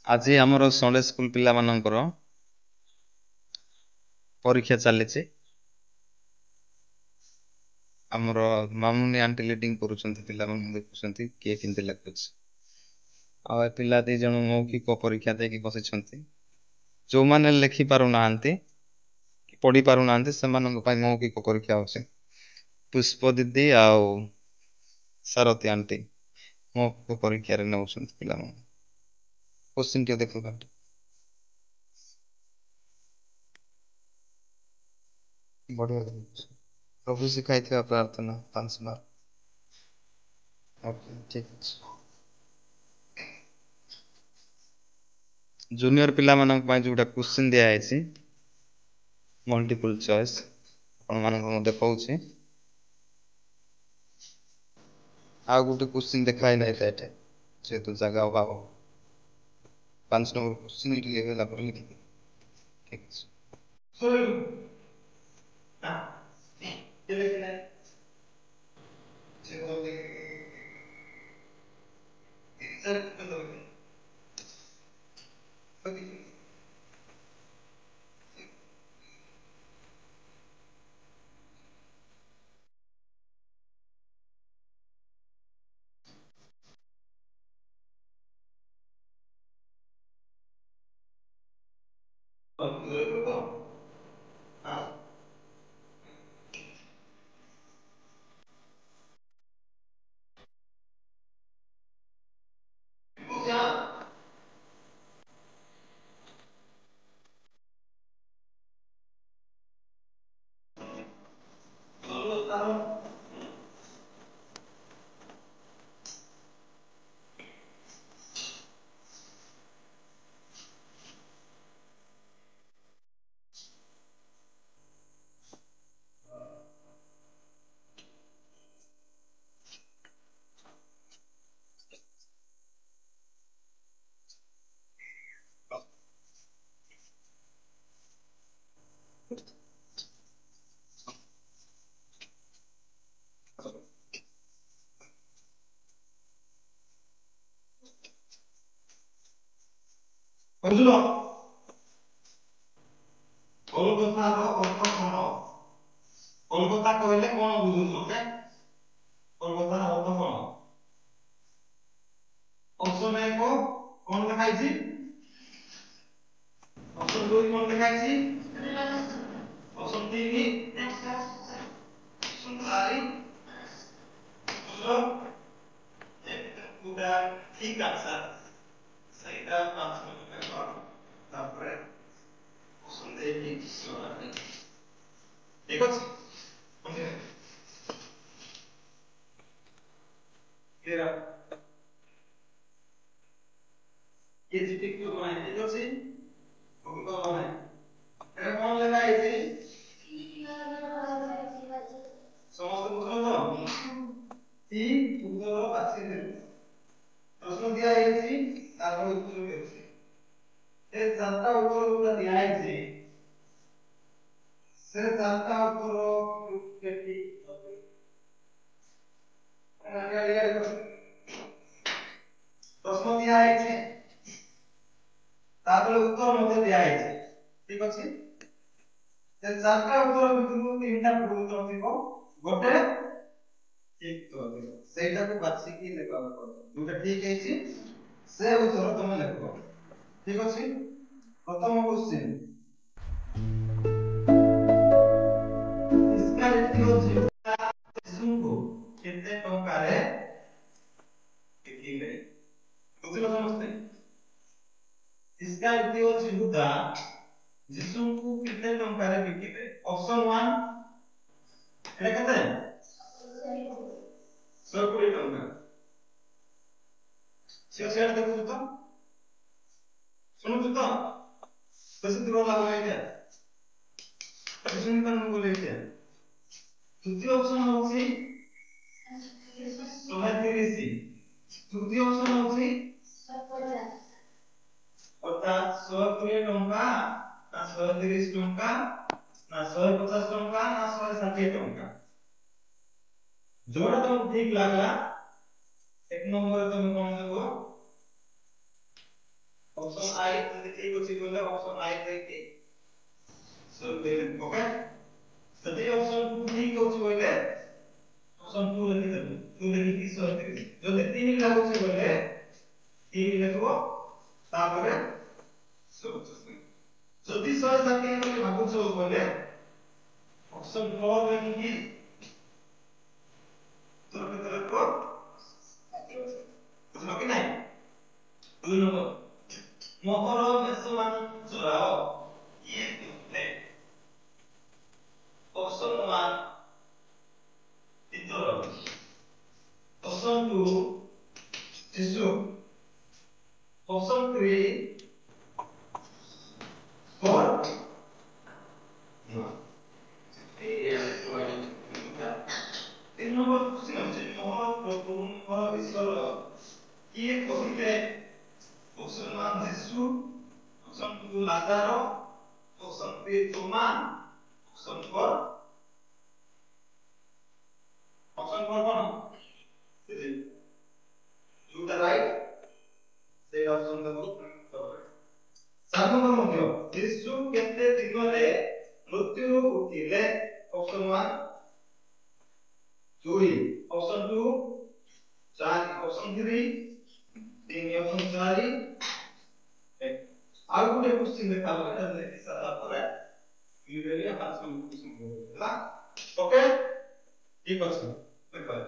ଆଜି ଆମର Sunday school ପିଲାମାନଙ୍କର ପରୀକ୍ଷା ଚାଲିଛି। ଆମର ମାମୁନି ଆଣ୍ଟି ଲିଡିଂ କରୁଛନ୍ତି, ପିଲାମାନଙ୍କୁ ଦେଖୁଛନ୍ତି କିଏ କେମିତି ଲେଖୁଛି। ଆଉ ଏ ପିଲା 2 ଜଣ ମୌଖିକ ପରୀକ୍ଷା ଦେଇକି ବସିଛନ୍ତି। ଯୋଉମାନେ ଲେଖି ପାରୁନାହାନ୍ତି କି ପଢି ପାରୁନାହାନ୍ତି ସେମାନଙ୍କ ପାଇଁ ମୌଖିକ ପରୀକ୍ଷା ଅଛି। ପୁଷ୍ପ ଦିଦି ଆଉ ସାରଥୀ ଆଣ୍ଟି ମୌଖିକ ପରୀକ୍ଷାରେ ନେଉଛନ୍ତି ପିଲାମାନଙ୍କୁ। କୋଶ୍ଚିନ୍ ଟିକେ ଦେଖୁଥାନ୍ତୁ। ବଢିଆ ପ୍ରଭୁ ଶିଖାଇଥିବା ପ୍ରାର୍ଥନା 5 ମାର୍କ। ଓକେ, ଠିକ ଅଛି। ଜୁନିୟର ପିଲାମାନଙ୍କ ପାଇଁ ଯୋଉଟା କୋଶ୍ଚିନ୍ ଦିଆଯାଇଛି ମଲ୍ଟିପୁଲ ଚଏସ୍ ଆପଣମାନଙ୍କୁ ମୁଁ ଦେଖଉଛି। ଆଉ ଗୋଟେ କୋଶ୍ଚିନ୍ ଦେଖାଇ ନାହିଁ ଏଠି ଯେହେତୁ ଜାଗା ଅଭାବ। 5 ନମ୍ବର କୋଶ୍ଚିନ୍ ଟିକେ ହେଲା ପରେ ଲେଖିବେ। ଠିକ ଅଛି। ବୁଝିଲ କୋଲକାତାର ଅର୍ଥ କଣ? କୋଲକାତା କହିଲେ କଣ ବୁଝୁଛ? ଓକେ, କୋଲକାତାର ଅର୍ଥ କଣ? ଅପସନ 1 କଣ ଲେଖା ହେଇଛି? ଅପସନ 2 କଣ ଲେଖା ହେଇଛି? ଅପସନ 3 ଅପସନ 4 ବୁଝିଲ? ଏଟା ଠିକ ଆନ୍ସର ସେଇଟା 5 ନମ୍ବର ତାପରେ ଅପସନ ଦେଇକି ଠିକ ଅଛି। क्लियर ये ठीक तो है ठीक ଅଛି उनको है ଏଟା କଣ ଲେଖା ହେଇଛି ସମସ୍ତେ ବୁଝୁଛ ଠିକ ଉତ୍ତର ବାଛିଦେବେ ପ୍ରଶ୍ନ ଦିଆ ହେଇଛି ତାର ଉତ୍ତର ହେଉଛି ଏ ଚାରଟା ଉତ୍ତର ଯୋଉଟା ଦିଆ ହେଇଛି ସେ ଚାରଟା ଉତ୍ତର କେଠି ପ୍ରଶ୍ନ ଦିଆ ହେଇଛି ତାପରେ ଉତ୍ତର ମଧ୍ୟ ଦିଆ ହେଇଛି ଠିକ ଅଛି ସେ ଚାରଟା ଉତ୍ତର ଭିତରୁ 3ଟା ଭୁଲ ଉତ୍ତର ଥିବ ଗୋଟେ ଠିକ ଉତ୍ତର ଥିବ ସେଇଟାକୁ ବାଛିକି ଲେଖିବାକୁ ପଡିବ ଯୋଉଟା ଠିକ ହେଇଛି ସେ ଉତ୍ତର ତମେ ଲେଖିବ ଠିକ ଅଛି ପ୍ରଥମ କ୍ୱେଶ୍ଚନ इसका रीति ଶିଶୁଙ୍କୁ କେତେ ଟଙ୍କାରେ ବିକିଲେ ବୁଝିଲ ସମସ୍ତେ इसका रीति ଜୀବୁଦା ଶିଶୁଙ୍କୁ କେତେ ଟଙ୍କାରେ ବିକିଲେ ଅପସନ 1 এটা କେତେ 120 ଟଙ୍କା ସେଟା ଦେଖୁଛୁ ତ ଶୁଣୁଛୁ ତ ବେଶୀ ଦୂର ଲାଗୁନି ଏଇଟା ଶୁଣି ପାରୁନୁ ବୋଲି ଏଇଟା ତୃତୀୟ ଅପସନ ହଉଛି 130 ତୃତୀୟ ଅପସନ ହଉଛି অর্থাৎ 120 ଟଙ୍କା ନା 130 ଟଙ୍କା ନା 150 ଟଙ୍କା ନା 160 ଟଙ୍କା ଯୋଉଟା ତମକୁ ଠିକ ଲାଗିଲା 1 ନମ୍ବରରେ ତମେ କଣ ଦେବ ଅପସନ୍ ଆଇ ଯଦି ଠିକ୍ ଅଛି କହିଲେ ଅପସନ୍ ଆଇ ଦେଇକି ଓକେ ଯଦି ଅପସନ୍ 2 ଠିକ୍ ଅଛି କହିଲେ ଅପସନ୍ 2 ଲେଖିଦେବେ 2 ଲେଖିକି 130 ଯଦି 3 ଲାଗୁଛି କହିଲେ 3 ଲେଖିବ ତାପରେ ଯଦି 160 ବୋଲି ଭାବୁଛ କହିଲେ ଅପସନ୍ 4 ଲେଖିକି ତୁରନ୍ତ ଲେଖିବ ବୁଝିଲ କି ନାହିଁ 2 ନମ୍ବର ମୋହର ମେଷମାନ ଚରାଅ ଇଏ ଥିଲେ ଅପସନ୍ 1 ତିତର ଅପସନ୍ 2 ଶିଶୁ ଅପସନ୍ 3 for ତିନି ନମ୍ବର କ୍ୱେଶ୍ଚନ ଅଛି ମହାପ୍ରଭୁ ମହାବିଶ୍ୱର କିଏ କହିଲେ ଅପସନ୍ 1 ଶିଶୁ ଅପସନ୍ 2 ଲାଜାର ଅପସନ୍ 3 ତୋମା ଅପସନ୍ 4 କଣ ଯୋଉଟା ରାଇଟ୍ ସେଇ ଅପସନ୍ ଦେବ ସାଧୁଙ୍କ ମଧ୍ୟ ଯୀଶୁ କେତେ ଦିନରେ ମୃତ୍ୟୁରୁ ଉଠିଲେ ଅପସନ୍ 1 2 ଅପସନ୍ 2 4 ଅପସନ୍ 3 3 ଅପସନ୍ 4 ଆଉ ଗୋଟେ କ୍ୱେଶ୍ଚନ ଦେଖାବ ଏଟା ଲେଖି ସାରିଲା ପରେ ୟୁରେରିଆ ହାତ ହେଲା ଓକେ ଠିକ ଅଛି ଦେଖ